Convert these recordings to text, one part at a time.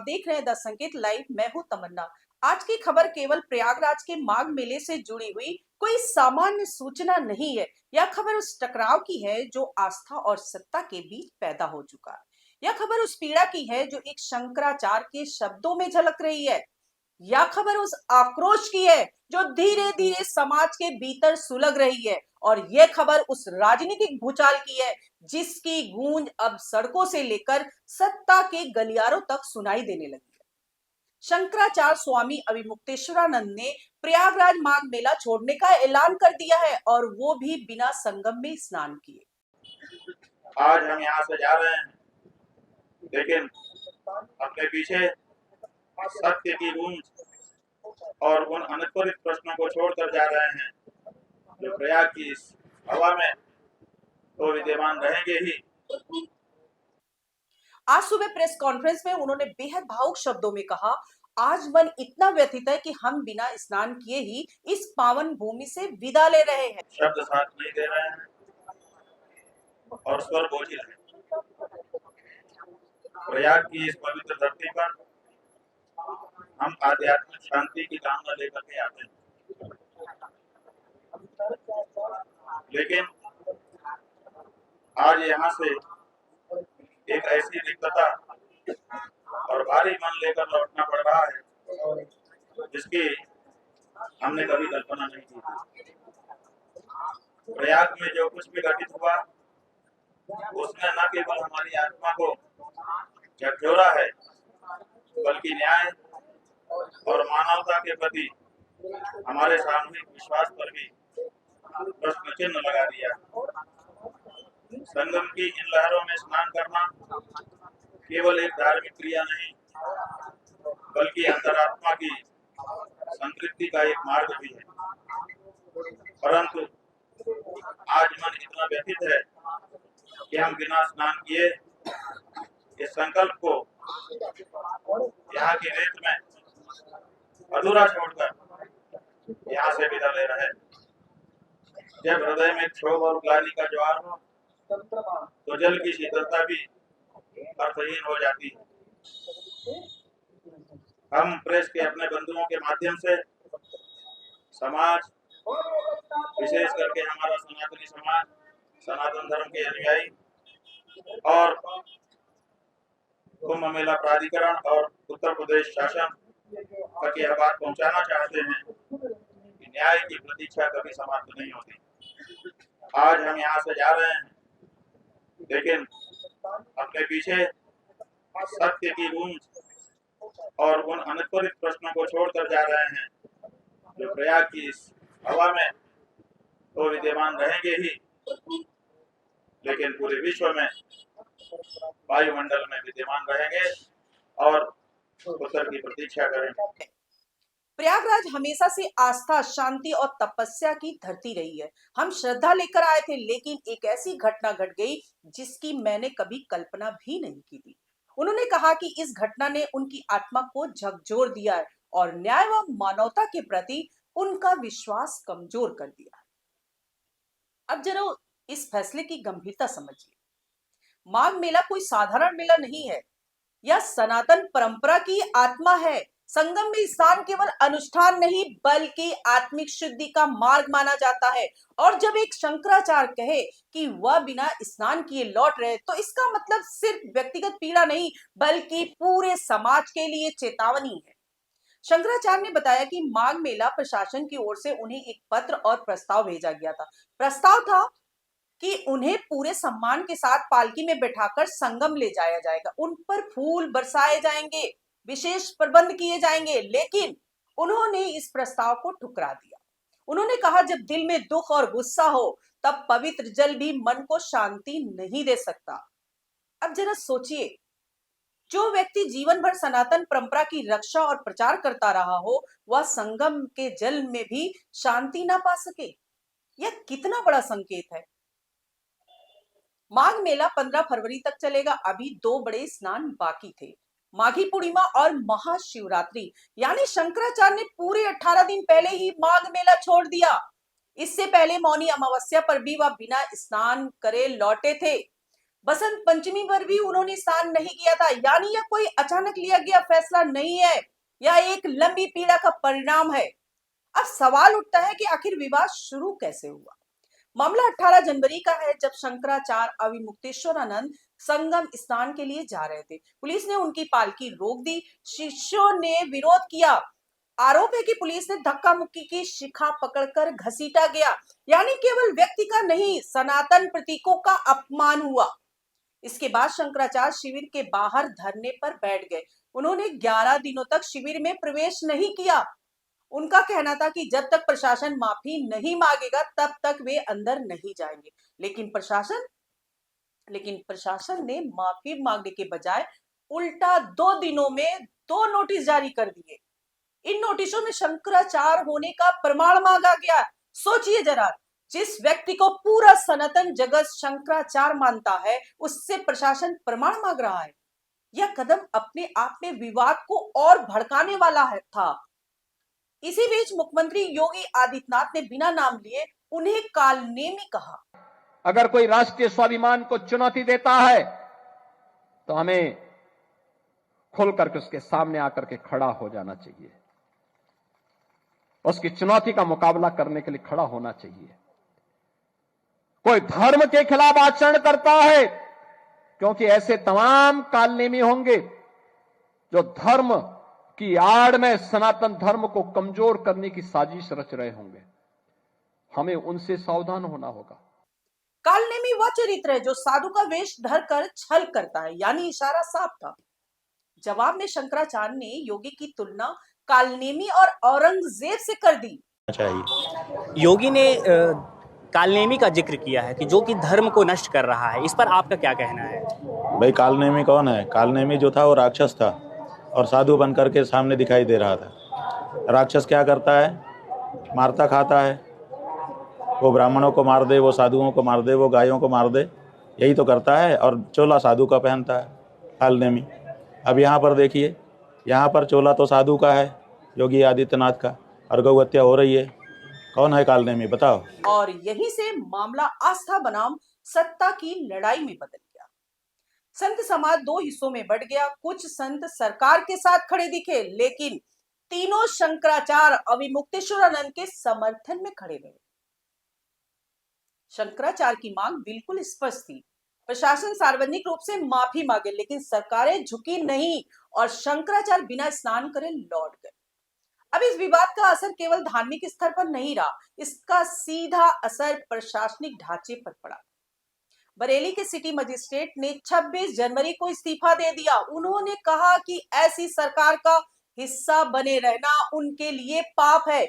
देख रहे हैं द संकेत लाइव। मैं हूं तमन्ना। आज की खबर केवल प्रयागराज के माघ मेले से जुड़ी हुई कोई सामान्य सूचना नहीं है। यह खबर उस टकराव की है जो आस्था और सत्ता के बीच पैदा हो चुका है। यह खबर उस पीड़ा की है जो एक शंकराचार्य के शब्दों में झलक रही है। यह खबर उस आक्रोश की है जो धीरे धीरे समाज के भीतर सुलग रही है। और यह खबर उस राजनीतिक भूचाल की है जिसकी गूंज अब सड़कों से लेकर सत्ता के गलियारों तक सुनाई देने लगी है। शंकराचार्य स्वामी अभिमुक्तेश्वरानंद ने प्रयागराज माघ मेला छोड़ने का ऐलान कर दिया है, और वो भी बिना संगम में स्नान किए। आज हम यहाँ से जा रहे हैं, लेकिन अपने पीछे सत्य की गूंज और उन अनुत्तरित प्रश्नों को छोड़कर जा रहे हैं जो प्रयाग की इस हवा में तो विद्यमान रहेंगे ही। आज सुबह प्रेस कॉन्फ्रेंस में उन्होंने बेहद भावुक शब्दों में कहा, आज मन इतना व्यथित है कि हम बिना स्नान किए ही इस पावन भूमि से विदा ले रहे हैं। शब्द साथ नहीं दे रहे हैं और स्वर बोझिल है। प्रयाग की इस पवित्र धरती पर हम आध्यात्मिक शांति की कामना लेकर के आते हैं, लेकिन आज यहाँ से एक ऐसी रिक्तता और भारी मन लेकर लौटना पड़ रहा है जिसकी हमने कभी कल्पना नहीं की थी। प्रयाग में जो कुछ भी घटित हुआ उसने न केवल हमारी आत्मा को झकझोरा है, बल्कि न्याय और मानवता के प्रति हमारे सामूहिक विश्वास पर भी प्रश्न चिन्ह लगा दिया। संगम की इन लहरों में स्नान करना केवल एक धार्मिक क्रिया नहीं, बल्कि अंतरात्मा की संतृप्ति का एक मार्ग भी है। परंतु आज मन इतना व्यथित है कि हम बिना स्नान किए इस संकल्प को यहाँ की रेत में अधूरा छोड़कर यहाँ से विदा ले रहे हैं। जब हृदय में क्षोभ और ग्लानि का ज्वार हो तो जल की शीतलता भी अर्थहीन हो जाती है। हम प्रेस के अपने बंधुओं के माध्यम से समाज, विशेष करके हमारा सनातनी समाज, सनातन धर्म के अनुयायी और कुंभ मेला प्राधिकरण और उत्तर प्रदेश शासन तक यह बात पहुंचाना चाहते हैं कि न्याय की प्रतीक्षा कभी समाप्त नहीं होती। आज हम यहाँ से जा रहे हैं, लेकिन अपने पीछे सत्य की गूंज और उन अनुत्तरित प्रश्नों को छोड़कर जा रहे हैं जो प्रयाग की इस हवा में तो विद्यमान रहेंगे ही, लेकिन पूरे विश्व में वायुमंडल में विद्यमान रहेंगे और उत्तर की प्रतीक्षा करेंगे। प्रयागराज हमेशा से आस्था, शांति और तपस्या की धरती रही है। हम श्रद्धा लेकर आए थे, लेकिन एक ऐसी घटना घट गई जिसकी मैंने कभी कल्पना भी नहीं की थी। उन्होंने कहा कि इस घटना ने उनकी आत्मा को झकझोर दिया है और न्याय व मानवता के प्रति उनका विश्वास कमजोर कर दिया है। अब जरा इस फैसले की गंभीरता समझिए। माघ मेला कोई साधारण मेला नहीं है। यह सनातन परंपरा की आत्मा है। संगम में स्नान केवल अनुष्ठान नहीं, बल्कि आत्मिक शुद्धि का मार्ग माना जाता है। और जब एक शंकराचार्य कहे कि वह बिना स्नान किए लौट रहे, तो इसका मतलब सिर्फ व्यक्तिगत पीड़ा नहीं, बल्कि पूरे समाज के लिए चेतावनी है। शंकराचार्य ने बताया कि माघ मेला प्रशासन की ओर से उन्हें एक पत्र और प्रस्ताव भेजा गया था। प्रस्ताव था कि उन्हें पूरे सम्मान के साथ पालकी में बैठाकर संगम ले जाया जाएगा, उन पर फूल बरसाए जाएंगे, विशेष प्रबंध किए जाएंगे। लेकिन उन्होंने इस प्रस्ताव को ठुकरा दिया। उन्होंने कहा, जब दिल में दुख और गुस्सा हो, तब पवित्र जल भी मन को शांति नहीं दे सकता। अब जरा सोचिए, जो व्यक्ति जीवन भर सनातन परंपरा की रक्षा और प्रचार करता रहा हो, वह संगम के जल में भी शांति ना पा सके। यह कितना बड़ा संकेत है। माघ मेला 15 फरवरी तक चलेगा। अभी 2 बड़े स्नान बाकी थे, माघी पूर्णिमा और महाशिवरात्रि। यानी शंकराचार्य ने पूरे 18 दिन पहले ही माघ मेला छोड़ दिया। इससे पहले मौनी अमावस्या पर भी वह बिना स्नान करे लौटे थे। बसंत पंचमी पर भी उन्होंने स्नान नहीं किया था। यानी यह कोई अचानक लिया गया फैसला नहीं है, यह एक लंबी पीड़ा का परिणाम है। अब सवाल उठता है कि आखिर विवाद शुरू कैसे हुआ। मामला 18 जनवरी का है, जब शंकराचार्य अविमुक्तेश्वरानंद संगम स्नान के लिए जा रहे थे। पुलिस ने उनकी पालकी रोक दी, शिष्यों ने विरोध किया। आरोप है कि पुलिस ने धक्का मुक्की की, शिखा पकड़कर घसीटा गया। यानी केवल व्यक्ति का नहीं, सनातन प्रतीकों का अपमान हुआ। इसके बाद शंकराचार्य शिविर के बाहर धरने पर बैठ गए। उन्होंने 11 दिनों तक शिविर में प्रवेश नहीं किया। उनका कहना था कि जब तक प्रशासन माफी नहीं मांगेगा तब तक वे अंदर नहीं जाएंगे। लेकिन प्रशासन ने माफी मांगने के बजाय उल्टा 2 दिनों में 2 नोटिस जारी कर दिए। इन नोटिसों में शंकराचार्य होने का प्रमाण मांगा गया। सोचिए जरा, जिस व्यक्ति को पूरा सनातन जगत शंकराचार्य मानता है, उससे प्रशासन प्रमाण मांग रहा है। यह कदम अपने आप में विवाद को और भड़काने वाला था। इसी बीच मुख्यमंत्री योगी आदित्यनाथ ने बिना नाम लिए उन्हें कालनेमी कहा। अगर कोई राष्ट्रीय स्वाभिमान को चुनौती देता है तो हमें खुल करके उसके सामने आकर के खड़ा हो जाना चाहिए, उसकी चुनौती का मुकाबला करने के लिए खड़ा होना चाहिए। कोई धर्म के खिलाफ आचरण करता है, क्योंकि ऐसे तमाम कालनेमी होंगे जो धर्म की आड़ में सनातन धर्म को कमजोर करने की साजिश रच रहे होंगे। हमें उनसे सावधान होना होगा। कालनेमी वह चरित्र है जो साधु का वेश धरकर छल करता है, यानी इशारा साफ था। जवाब में शंकराचार्य ने योगी की तुलना कालनेमी और औरंगजेब से कर दी। चाहिए योगी ने कालनेमी का जिक्र किया है कि जो कि धर्म को नष्ट कर रहा है। इस पर आपका क्या कहना है? भाई कालनेमी कौन है? कालनेमी जो था वो राक्षस था और साधु बन करके सामने दिखाई दे रहा था। राक्षस क्या करता है? मारता खाता है। वो ब्राह्मणों को मार दे, वो साधुओं को मार दे, वो गायों को मार दे, यही तो करता है। और चोला साधु का पहनता है कालनेमी। अब यहाँ पर देखिए, यहाँ पर चोला तो साधु का है, योगी आदित्यनाथ का, और गौ हत्या हो रही है। कौन है कालनेमी, बताओ? और यहीं से मामला आस्था बनाम सत्ता की लड़ाई में बदल गया। संत समाज 2 हिस्सों में बंट गया। कुछ संत सरकार के साथ खड़े दिखे, लेकिन तीनों शंकराचार्य अविमुक्तेश्वरानंद के समर्थन में खड़े रहे। शंकराचार्य की मांग बिल्कुल स्पष्ट थी, प्रशासन सार्वजनिक रूप से माफी मांगे, लेकिन सरकारें झुकी नहीं और शंकराचार्य बिना स्नान करे लौट गए। अब इस विवाद का असर केवल धार्मिक स्तर पर नहीं रहा, इसका सीधा असर प्रशासनिक ढांचे पर पड़ा। बरेली के सिटी मजिस्ट्रेट ने 26 जनवरी को इस्तीफा दे दिया। उन्होंने कहा कि ऐसी सरकार का हिस्सा बने रहना उनके लिए पाप है।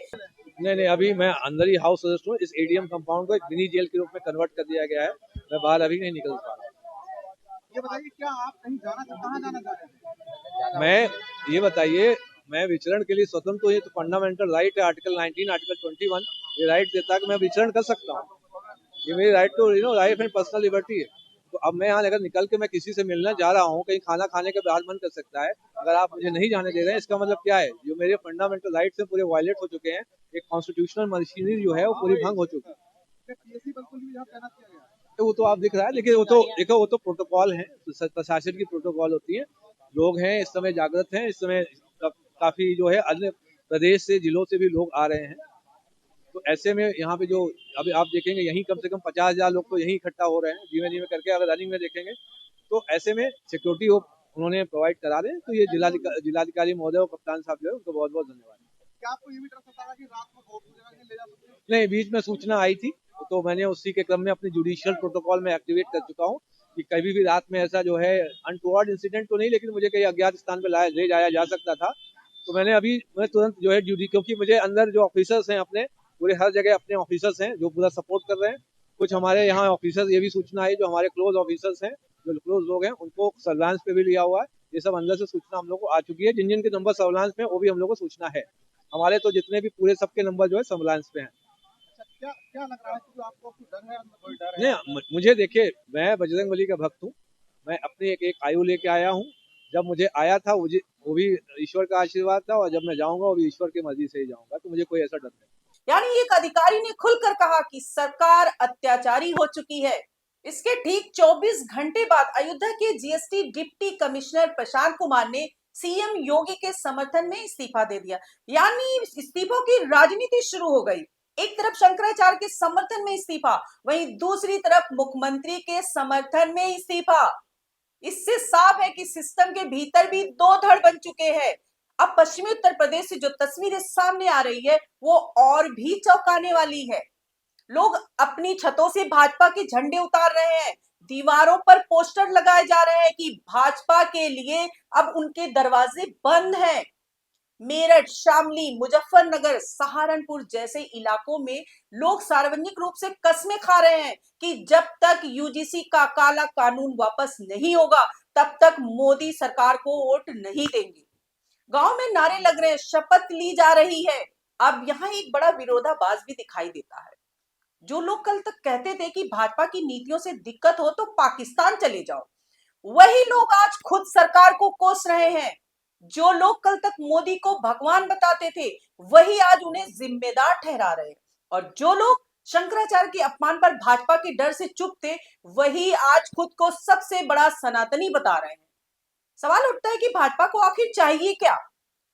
नहीं, अभी मैं अंदर ही हाउस अरेस्ट हूँ। इस एडीएम कंपाउंड को एक मिनी जेल के रूप में कन्वर्ट कर दिया गया है। मैं बाहर अभी नहीं निकल पा रहा। ये बताइए, क्या आप कहीं जाना चाहते, कहाँ जाना चाह रहे हैं? मैं ये बताइए, मैं विचरण के लिए स्वतंत्र हूँ। ये तो फंडामेंटल राइट है, आर्टिकल 19, आर्टिकल 21 ये राइट देता है कि मैं विचरण कर सकता हूँ। ये मेरी right to life and personal liberty है। तो अब मैं यहाँ अगर निकल के मैं किसी से मिलने जा रहा हूँ, कहीं खाना खाने के बाद मन कर सकता है। अगर आप मुझे नहीं जाने दे रहे हैं, इसका मतलब क्या है? जो मेरे फंडामेंटल राइट्स हैं पूरे वायलेट हो चुके हैं। एक कॉन्स्टिट्यूशनल मशीनरी जो है वो पूरी भंग हो चुकी है। पीएससी बिल्कुल भी यहाँ तैनात किया गया है। तो वो तो आप दिख रहा है, लेकिन वो तो देखो, वो तो प्रोटोकॉल है, तो प्रशासन की प्रोटोकॉल होती है। लोग हैं इस समय जागृत हैं। इस समय काफी जो है अन्य प्रदेश से, जिलों से भी लोग आ रहे हैं। तो ऐसे में यहाँ पे जो अभी आप देखेंगे, यहीं कम से कम 50,000 लोग तो यहीं इकट्ठा हो रहे हैं धीमे धीमे करके। अगर रनिंग में देखेंगे तो ऐसे में सिक्योरिटी उन्होंने प्रोवाइड करा दें। तो ये जिलाधिकारी महोदय और कप्तान साहब जो है उनको बहुत बहुत धन्यवाद। क्या आपको ये भी डर सता है कि रात में बहुत जगह ले जा सकते हैं? नहीं, बीच में सूचना आई थी तो मैंने उसी के क्रम में अपनी जुडिशियल प्रोटोकॉल में एक्टिवेट कर चुका हूँ कि कभी भी रात में ऐसा जो है अनटुवर्ड इंसिडेंट तो नहीं, लेकिन मुझे कहीं अज्ञात स्थान पे ले जाया जा सकता था। तो मैं तुरंत जो है क्योंकि मुझे अंदर जो ऑफिसर्स हैं अपने पूरे हर जगह अपने ऑफिसर्स हैं जो पूरा सपोर्ट कर रहे हैं। कुछ हमारे यहाँ ऑफिसर्स, ये भी सूचना आई, जो हमारे क्लोज ऑफिसर्स हैं, जो क्लोज लोग हैं, उनको सर्विलांस पे भी लिया हुआ है। ये सब अंदर से सूचना हम लोग को आ चुकी है। जिन जिन के नंबर सर्विलांस में, वो भी हम लोग को सूचना है। हमारे तो जितने भी पूरे सबके नंबर जो है सर्विलांस पे हैं। क्या लग रहा है कि आपको डर है? कोई डर है? नहीं, मुझे देखिए, मैं बजरंगबली का भक्त हूँ। मैं अपनी एक आयु लेके आया हूँ। जब मुझे आया था वो भी ईश्वर का आशीर्वाद था, और जब मैं जाऊंगा वो भी ईश्वर की मर्जी से ही जाऊंगा। तो मुझे कोई ऐसा डर नहीं। यानी एक अधिकारी ने खुलकर कहा कि सरकार अत्याचारी हो चुकी है। इसके ठीक 24 घंटे बाद अयोध्या के GST deputy commissioner Prashant Kumar ने सीएम योगी के समर्थन में इस्तीफा दे दिया। यानी इस्तीफों की राजनीति शुरू हो गई। एक तरफ शंकराचार्य के समर्थन में इस्तीफा, वहीं दूसरी तरफ मुख्यमंत्री के समर्थन में इस्तीफा। इससे साफ है कि सिस्टम के भीतर भी दो धड़ बन चुके हैं। अब पश्चिमी उत्तर प्रदेश से जो तस्वीरें सामने आ रही है वो और भी चौंकाने वाली है। लोग अपनी छतों से भाजपा के झंडे उतार रहे हैं, दीवारों पर पोस्टर लगाए जा रहे हैं कि भाजपा के लिए अब उनके दरवाजे बंद हैं। मेरठ, शामली, मुजफ्फरनगर, सहारनपुर जैसे इलाकों में लोग सार्वजनिक रूप से कस्में खा रहे हैं कि जब तक यूजीसी का काला कानून वापस नहीं होगा तब तक मोदी सरकार को वोट नहीं देंगे। गांव में नारे लग रहे हैं, शपथ ली जा रही है। अब यहाँ एक बड़ा विरोधाभास भी दिखाई देता है। जो लोग कल तक कहते थे कि भाजपा की नीतियों से दिक्कत हो तो पाकिस्तान चले जाओ, वही लोग आज खुद सरकार को कोस रहे हैं। जो लोग कल तक मोदी को भगवान बताते थे, वही आज उन्हें जिम्मेदार ठहरा रहे हैं। और जो लोग शंकराचार्य के अपमान पर भाजपा के डर से चुप थे, वही आज खुद को सबसे बड़ा सनातनी बता रहे हैं। सवाल उठता है कि भाजपा को आखिर चाहिए क्या?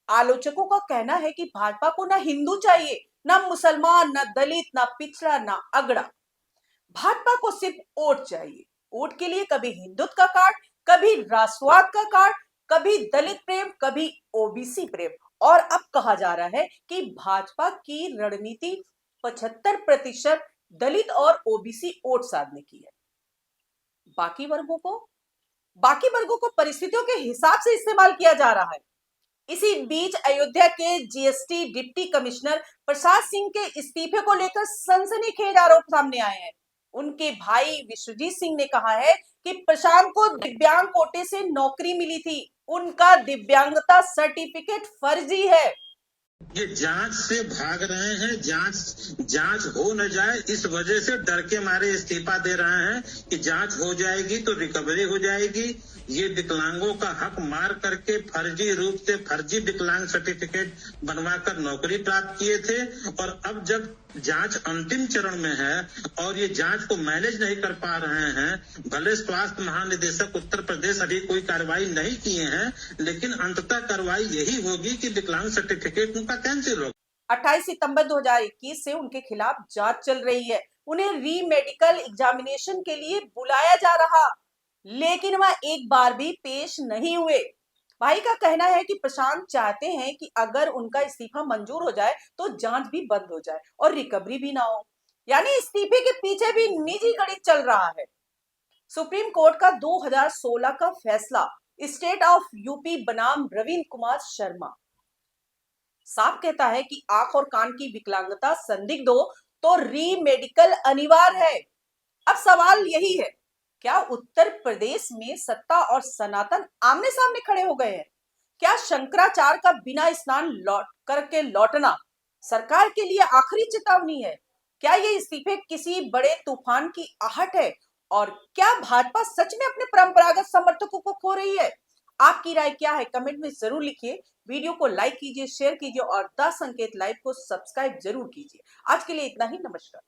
आलोचकों का कहना है कि भाजपा को ना हिंदू चाहिए, ना मुसलमान, ना दलित, ना पिछड़ा, ना अगड़ा। भाजपा को सिर्फ वोट चाहिए। वोट के लिए कभी हिंदुत्व का कार्ड, कभी राष्ट्रवाद का कार्ड, कभी दलित प्रेम, कभी ओबीसी प्रेम। और अब कहा जा रहा है कि भाजपा की रणनीति 75% दलित और ओबीसी वोट साधने की है। बाकी वर्गों को परिस्थितियों के हिसाब से इस्तेमाल किया जा रहा है। इसी बीच अयोध्या के GST deputy commissioner Prasad Singh के इस्तीफे को लेकर सनसनीखेज आरोप सामने आए हैं। उनके भाई विश्वजीत सिंह ने कहा है कि प्रशांत को दिव्यांग कोटे से नौकरी मिली थी, उनका दिव्यांगता सर्टिफिकेट फर्जी है। ये जांच से भाग रहे हैं, जांच हो न जाए इस वजह से डर के मारे इस्तीफा दे रहे हैं कि जांच हो जाएगी तो रिकवरी हो जाएगी। ये विकलांगों का हक मार करके फर्जी रूप से फर्जी विकलांग सर्टिफिकेट बनवाकर नौकरी प्राप्त किए थे, और अब जब जांच अंतिम चरण में है और ये जांच को मैनेज नहीं कर पा रहे हैं, भले स्वास्थ्य महानिदेशक उत्तर प्रदेश अभी कोई कार्रवाई नहीं किए हैं, लेकिन अंततः कार्रवाई यही होगी कि विकलांग सर्टिफिकेट उनका कैंसिल होगा। 28 सितंबर 2021 से उनके खिलाफ जांच चल रही है। उन्हें री मेडिकल एग्जामिनेशन के लिए बुलाया जा रहा, लेकिन वह एक बार भी पेश नहीं हुए। भाई का कहना है कि प्रशांत चाहते हैं कि अगर उनका इस्तीफा मंजूर हो जाए तो जांच भी बंद हो जाए और रिकवरी भी ना हो। यानी इस्तीफे के पीछे भी निजी गणित चल रहा है। सुप्रीम कोर्ट का 2016 का फैसला, स्टेट ऑफ यूपी बनाम रविंद्र कुमार शर्मा, साफ कहता है कि आंख और कान की विकलांगता संदिग्ध हो तो री मेडिकल अनिवार्य है। अब सवाल यही है, क्या उत्तर प्रदेश में सत्ता और सनातन आमने सामने खड़े हो गए हैं? क्या शंकराचार्य का बिना स्नान लौटना सरकार के लिए आखिरी चेतावनी है? क्या ये इस्तीफे किसी बड़े तूफान की आहट है? और क्या भाजपा सच में अपने परंपरागत समर्थकों को खो रही है? आपकी राय क्या है? कमेंट में जरूर लिखिए। वीडियो को लाइक कीजिए, शेयर कीजिए और द संकेत लाइव को सब्सक्राइब जरूर कीजिए। आज के लिए इतना ही। नमस्कार।